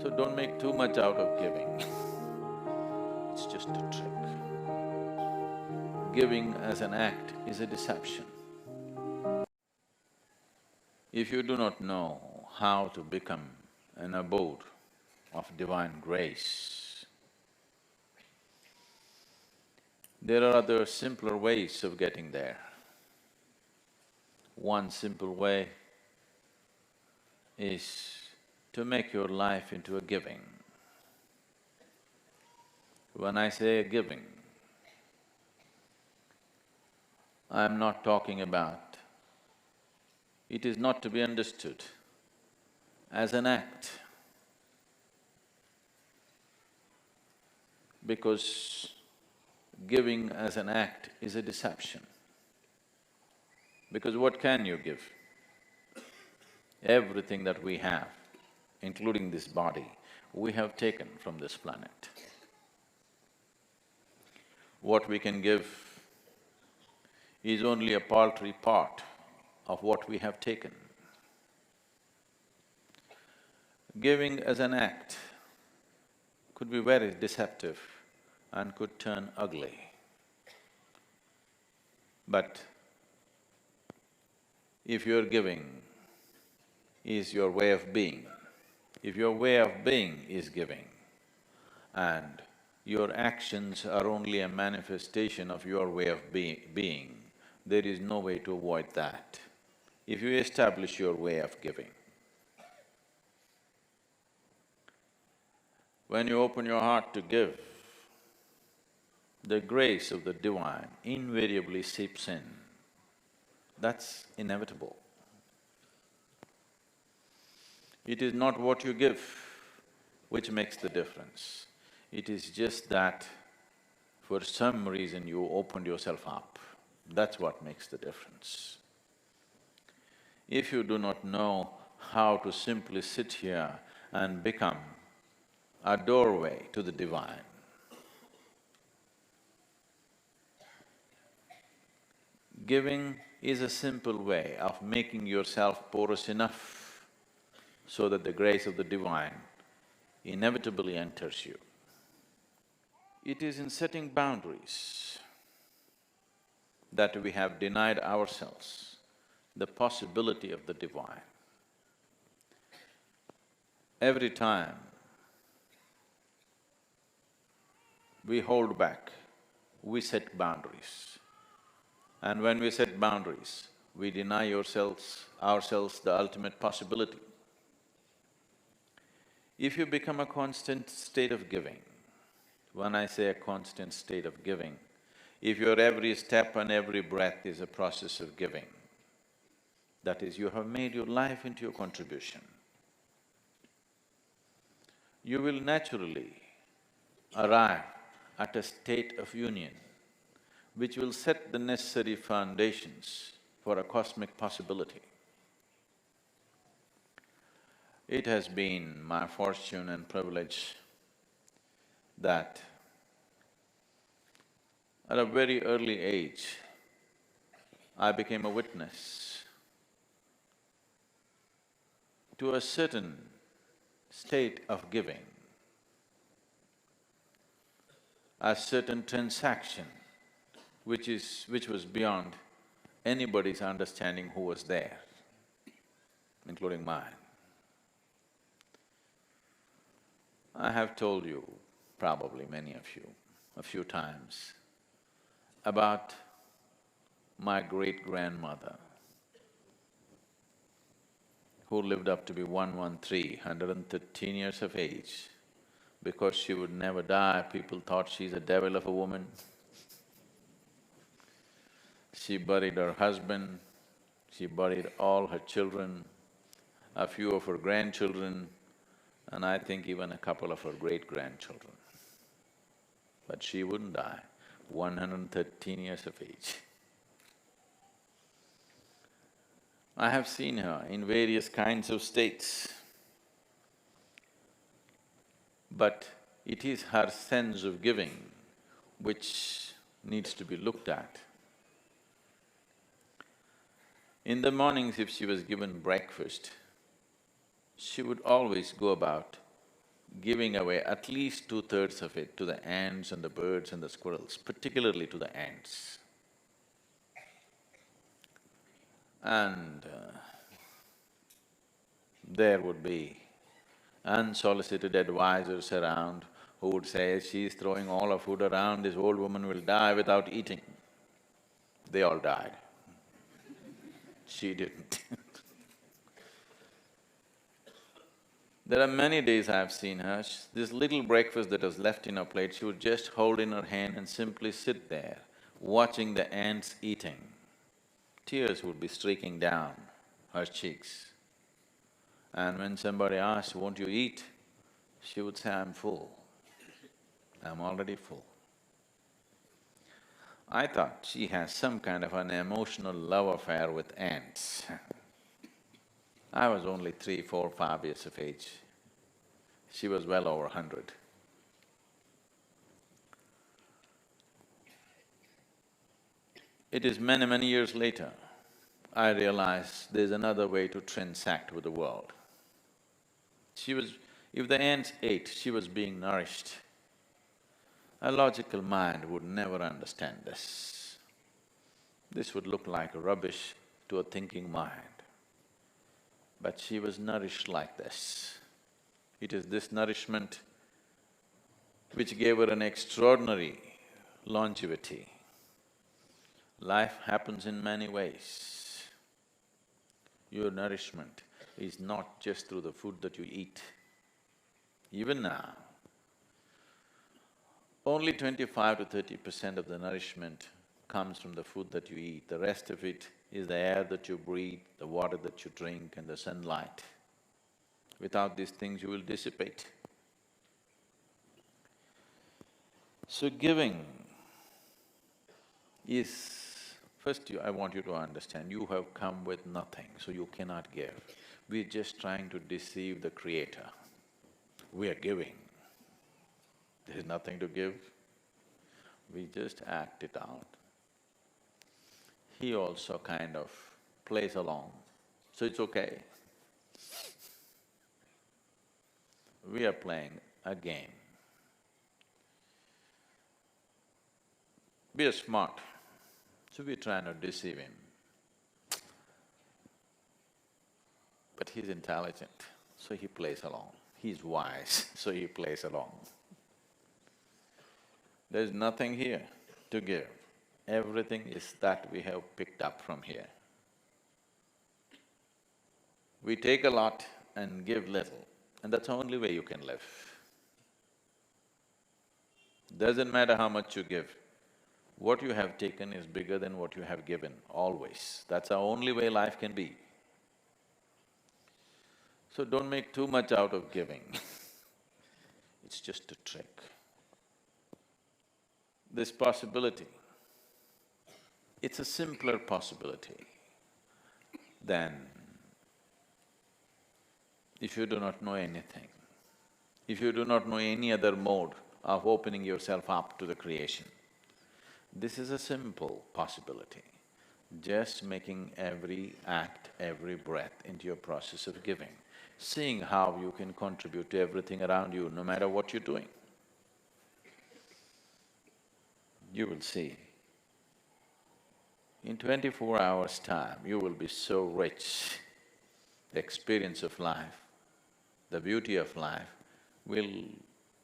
So don't make too much out of giving. It's just a trick. Giving as an act is a deception. If you do not know how to become an abode of divine grace, there are other simpler ways of getting there. One simple way is to make your life into a giving. When I say a giving, I'm not talking about… it is not to be understood as an act, because giving as an act is a deception. Because what can you give? Everything that we have, including this body, we have taken from this planet. What we can give is only a paltry part of what we have taken. Giving as an act could be very deceptive and could turn ugly. But if your giving is your way of being, if your way of being is giving, and your actions are only a manifestation of your way of being, there is no way to avoid that. If you establish your way of giving, when you open your heart to give, the grace of the divine invariably seeps in. That's inevitable. It is not what you give which makes the difference. It is just that for some reason you opened yourself up. That's what makes the difference. If you do not know how to simply sit here and become a doorway to the divine, giving is a simple way of making yourself porous enough so that the grace of the divine inevitably enters you. It is in setting boundaries that we have denied ourselves the possibility of the divine. Every time we hold back, we set boundaries. And when we set boundaries, we deny ourselves the ultimate possibility. If you become a constant state of giving, when I say a constant state of giving, if your every step and every breath is a process of giving, that is, you have made your life into your contribution, you will naturally arrive at a state of union which will set the necessary foundations for a cosmic possibility. It has been my fortune and privilege that at a very early age, I became a witness to a certain state of giving, a certain transaction which was beyond anybody's understanding who was there, including mine. I have told you, probably many of you, a few times, about my great-grandmother who lived up to be 113 years of age. Because she would never die, people thought she's a devil of a woman. She buried her husband, she buried all her children, a few of her grandchildren, and I think even a couple of her great-grandchildren. But she wouldn't die, 113 years of age. I have seen her in various kinds of states, but it is her sense of giving which needs to be looked at. In the mornings, if she was given breakfast, she would always go about giving away at least 2/3 of it to the ants and the birds and the squirrels, particularly to the ants. And there would be unsolicited advisors around who would say, she's throwing all her food around, this old woman will die without eating. They all died. She didn't. There are many days I've seen her, this little breakfast that was left in her plate, she would just hold in her hand and simply sit there, watching the ants eating. Tears would be streaking down her cheeks. And when somebody asked, won't you eat? She would say, I'm full. I'm already full. I thought she has some kind of an emotional love affair with ants. I was only 3, 4, 5 years of age. She was well over 100. It is many, many years later, I realized there's another way to transact with the world. If the ants ate, she was being nourished. A logical mind would never understand this. This would look like rubbish to a thinking mind. But she was nourished like this. It is this nourishment which gave her an extraordinary longevity. Life happens in many ways. Your nourishment is not just through the food that you eat. Even now, only 25 to 30% of the nourishment comes from the food that you eat. The rest of it is the air that you breathe, the water that you drink and the sunlight. Without these things, you will dissipate. So giving is… First, I want you to understand, you have come with nothing, so you cannot give. We're just trying to deceive the Creator. We are giving. There's nothing to give. We just act it out. He also kind of plays along, so it's okay. We are playing a game. We are smart, so we're trying to deceive him. But he's intelligent, so he plays along. He's wise, so he plays along. There's nothing here to give. Everything is that we have picked up from here. We take a lot and give little, and that's the only way you can live. Doesn't matter how much you give, what you have taken is bigger than what you have given, always. That's the only way life can be. So don't make too much out of giving. It's just a trick. This possibility, it's a simpler possibility than if you do not know anything, if you do not know any other mode of opening yourself up to the creation. This is a simple possibility, just making every act, every breath into your process of giving, seeing how you can contribute to everything around you, no matter what you're doing. You will see, in 24 hours' time, you will be so rich. The experience of life, the beauty of life will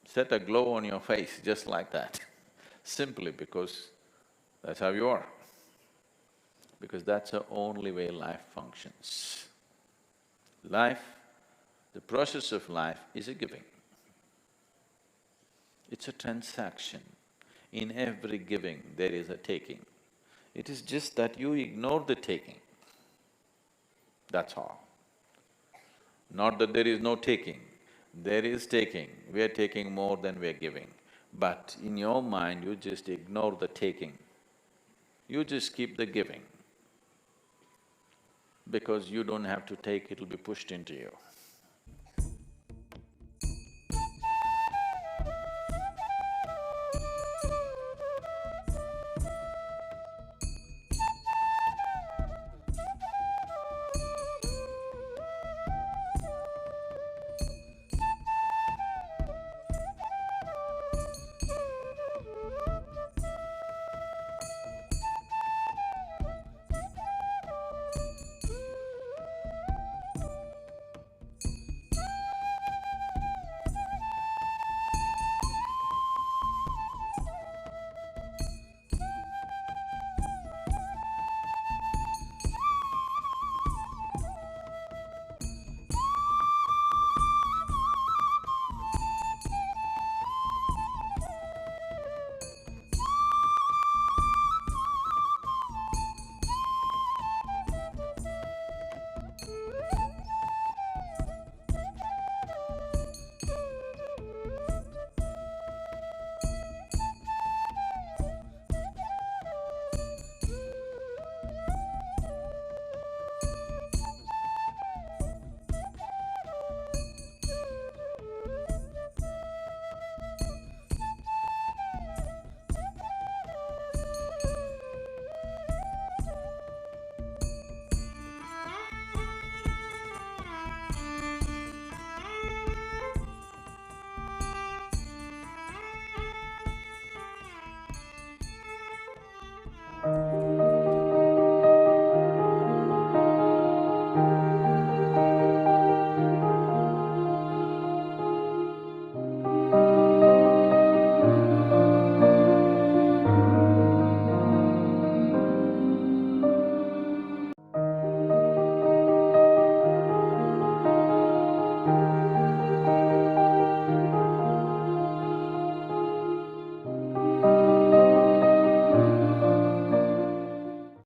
set a glow on your face just like that, simply because that's how you are. Because that's the only way life functions. Life, the process of life is a giving. It's a transaction. In every giving, there is a taking. It is just that you ignore the taking. That's all. Not that there is no taking. There is taking. We are taking more than we are giving. But in your mind, you just ignore the taking. You just keep the giving. Because you don't have to take, it'll be pushed into you.